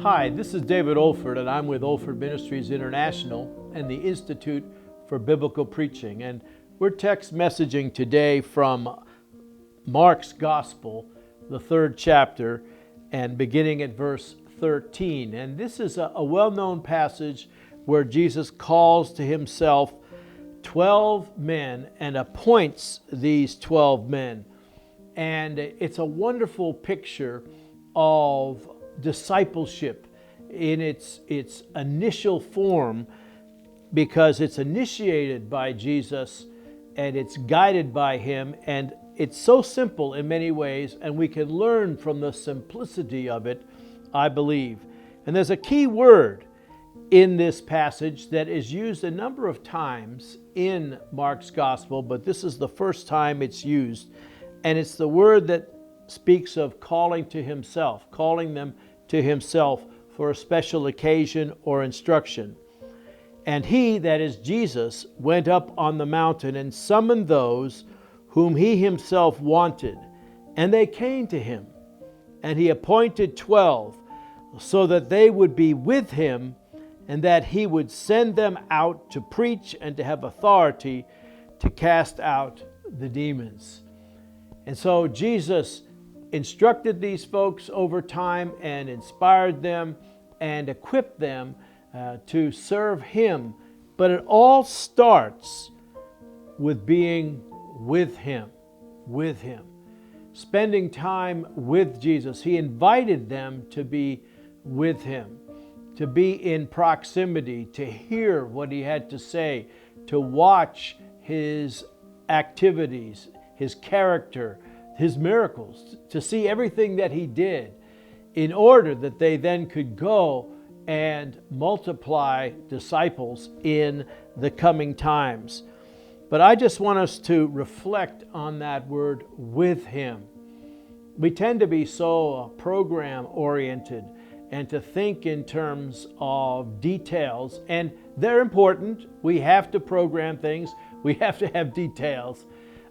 Hi, this is David Olford, and I'm with Olford Ministries International and the Institute for Biblical Preaching. And we're text messaging today from Mark's Gospel, the 3rd chapter, and beginning at verse 13. And this is a well-known passage where Jesus calls to himself 12 men and appoints these 12 men. And it's a wonderful picture of discipleship in its initial form, because it's initiated by Jesus and it's guided by him, and it's so simple in many ways, and we can learn from the simplicity of it, I believe. And there's a key word in this passage that is used a number of times in Mark's Gospel, but this is the first time it's used, and it's the word that speaks of calling to himself, calling them to himself for a special occasion or instruction. And he, that is Jesus, went up on the mountain and summoned those whom he himself wanted, and they came to him. And he appointed 12, so that they would be with him, and that he would send them out to preach and to have authority to cast out the demons. And so Jesus instructed these folks over time and inspired them and equipped them to serve him. But it all starts with being with him, spending time with Jesus. He invited them to be with him, to be in proximity, to hear what he had to say, to watch his activities, his character, his miracles, to see everything that he did, in order that they then could go and multiply disciples in the coming times. But I just want us to reflect on that word, with him. We tend to be so program-oriented and to think in terms of details, and they're important. We have to program things. We have to have details.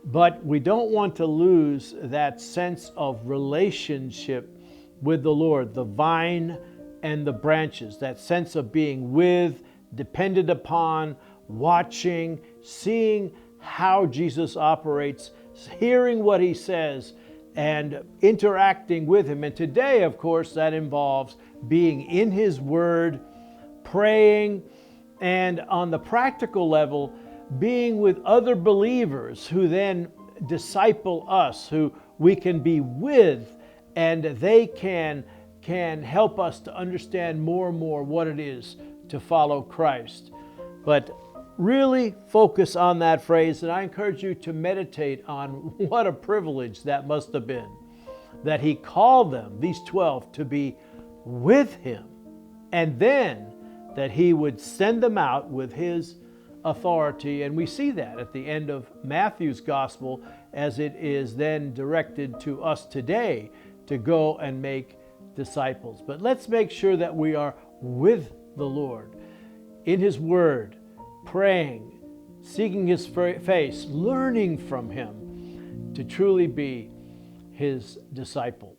But we don't want to lose that sense of relationship with the Lord, the vine and the branches, that sense of being with, dependent upon, watching, seeing how Jesus operates, hearing what he says, and interacting with him. And today, of course, that involves being in his word, praying, and on the practical level, being with other believers who then disciple us, who we can be with, and they can help us to understand more and more what it is to follow Christ. But really focus on that phrase, and I encourage you to meditate on what a privilege that must have been, that he called them, these 12, to be with him, and then that he would send them out with his authority. And we see that at the end of Matthew's Gospel, as it is then directed to us today to go and make disciples. But let's make sure that we are with the Lord in his word, praying, seeking his face, learning from him to truly be his disciple.